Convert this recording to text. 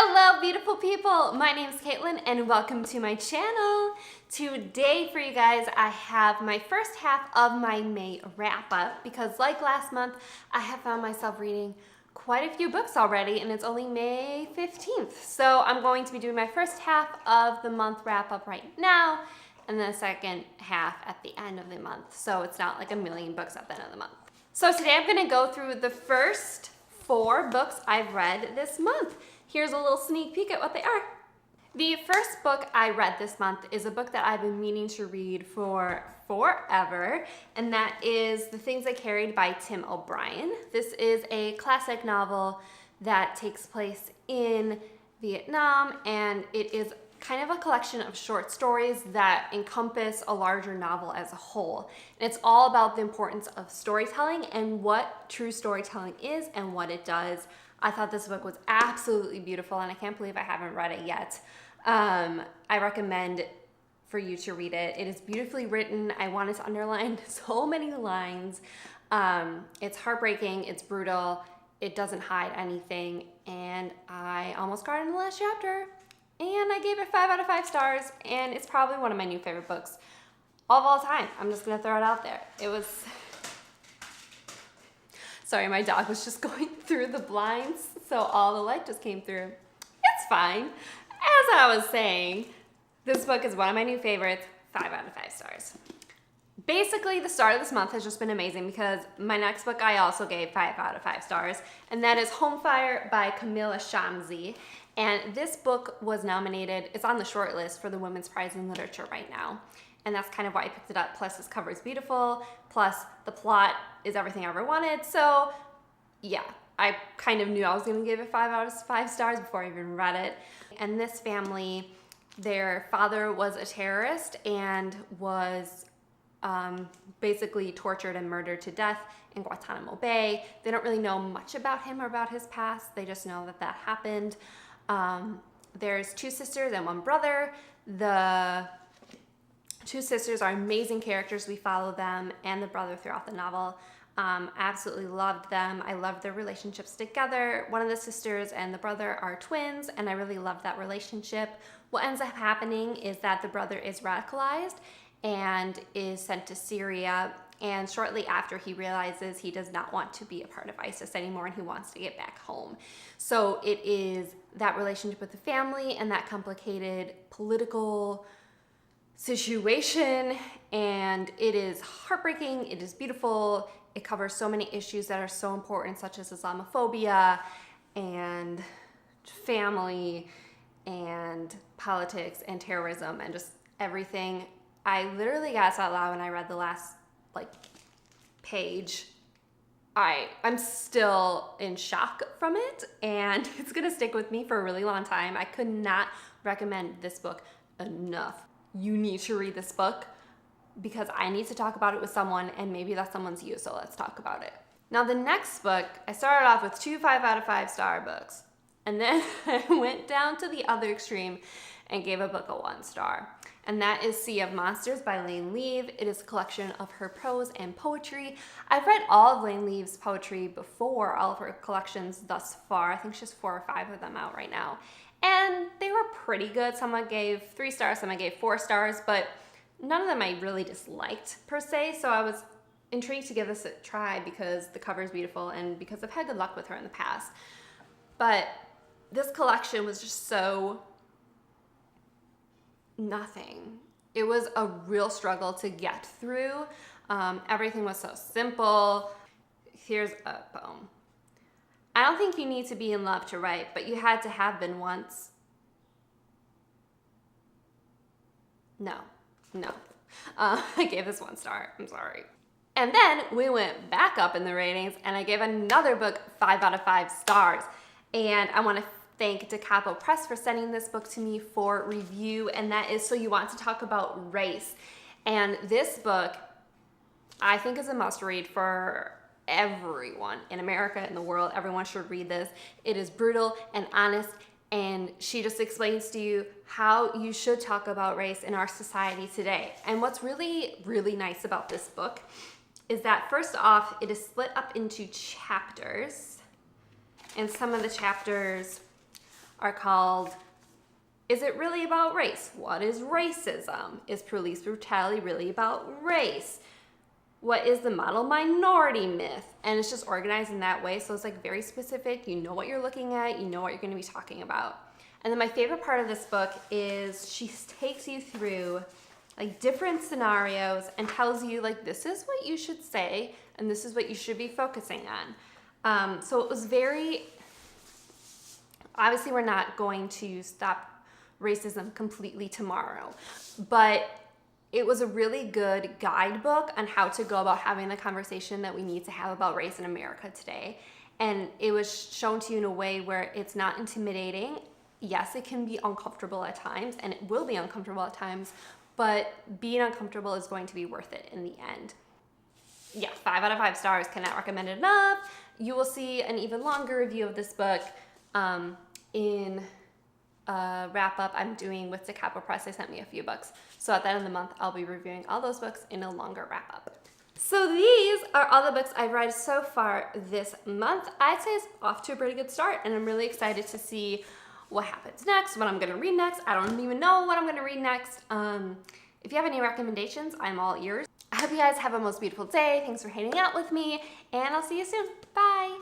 Hello, beautiful people. My name is Caitlin, and welcome to my channel. Today, for you guys, I have my first half of my May wrap-up because, like last month, I have found myself reading quite a few books already, and it's only May 15th. So I'm going to be doing my first half of the month wrap-up right now, and then the second half at the end of the month. So it's not like a million books at the end of the month. So today I'm going to go through the first 4 books I've read this month. Here's a little sneak peek at what they are. The first book I read this month is a book that I've been meaning to read for forever, and that is The Things I Carried by Tim O'Brien. This is a classic novel that takes place in Vietnam, and it is kind of a collection of short stories that encompass a larger novel as a whole. And it's all about the importance of storytelling and what true storytelling is and what it does. I thought this book was absolutely beautiful, and I can't believe I haven't read it yet. I recommend for you to read it. It is beautifully written. I wanted to underline so many lines. It's heartbreaking, it's brutal, it doesn't hide anything, and I almost cried in the last chapter. And I gave it 5 out of 5 stars, and it's probably one of my new favorite books of all time. I'm just gonna throw it out there. It was... Sorry, my dog was just going through the blinds, so all the light just came through. It's fine. As I was saying, this book is one of my new favorites, 5 out of 5 stars. Basically, the start of this month has just been amazing because my next book I also gave 5 out of 5 stars, and that is Home Fire by Camilla Shamsie. And this book was nominated, it's on the short list for the Women's Prize in Literature right now. And that's kind of why I picked it up. Plus, this cover is beautiful. Plus, the plot is everything I ever wanted. So, yeah, I kind of knew I was going to give it 5 out of 5 stars before I even read it. And this family, their father was a terrorist and was basically tortured and murdered to death in Guantanamo Bay. They don't really know much about him or about his past. They just know that that happened. There's 2 sisters and 1 brother. The 2 sisters are amazing characters. We follow them and the brother throughout the novel. Absolutely loved them. I loved their relationships together. One of the sisters and the brother are twins, and I really loved that relationship. What ends up happening is that the brother is radicalized and is sent to Syria, and shortly after he realizes he does not want to be a part of ISIS anymore and he wants to get back home. So it is that relationship with the family and that complicated political situation, and it is heartbreaking, it is beautiful, it covers so many issues that are so important, such as Islamophobia and family and politics and terrorism and just everything. I literally gasped out loud when I read the last page. I'm still in shock from it, and it's gonna stick with me for a really long time. I could not recommend this book enough. You need to read this book because I need to talk about it with someone, and maybe that someone's you, so let's talk about it. Now, the next book, I started off with 2 5 out of 5 star books, and then I went down to the other extreme and gave a book a 1 star. And that is Sea of Monsters by Lane Leave. It is a collection of her prose and poetry. I've read all of Lane Leave's poetry before, all of her collections thus far. I think she has 4 or 5 of them out right now. And they were pretty good. Some I gave 3 stars, some I gave 4 stars, but none of them I really disliked per se. So I was intrigued to give this a try because the cover is beautiful and because I've had good luck with her in the past. But this collection was just so nothing. It was a real struggle to get through. Everything was so simple. Here's a poem. I don't think you need to be in love to write, but you had to have been once. No. I gave this 1 star. I'm sorry. And then we went back up in the ratings, and I gave another book 5 out of 5 stars. And I want to thank Da Capo Press for sending this book to me for review, and that is So You Want to Talk About Race. And this book, I think, is a must-read for everyone in America, in the world. Everyone should read this. It is brutal and honest, and she just explains to you how you should talk about race in our society today. And what's really, really nice about this book is that, first off, it is split up into chapters, and some of the chapters are called Is It Really About Race? What is racism? Is police brutality really about race? What is the model minority myth? And it's just organized in that way. So it's like very specific. You know what you're looking at. You know what you're going to be talking about. And then my favorite part of this book is she takes you through like different scenarios and tells you like, this is what you should say and this is what you should be focusing on. So it was very, obviously we're not going to stop racism completely tomorrow, but it was a really good guidebook on how to go about having the conversation that we need to have about race in America today. And it was shown to you in a way where it's not intimidating. Yes, it can be uncomfortable at times, and it will be uncomfortable at times, but being uncomfortable is going to be worth it in the end. Yeah, 5 out of 5 stars, cannot recommend it enough. You will see an even longer review of this book in wrap up I'm doing with DeCapo Press. They sent me a few books. So at the end of the month, I'll be reviewing all those books in a longer wrap up. So these are all the books I've read so far this month. I'd say it's off to a pretty good start, and I'm really excited to see what happens next, what I'm gonna read next. I don't even know what I'm gonna read next. If you have any recommendations, I'm all ears. I hope you guys have a most beautiful day. Thanks for hanging out with me, and I'll see you soon. Bye.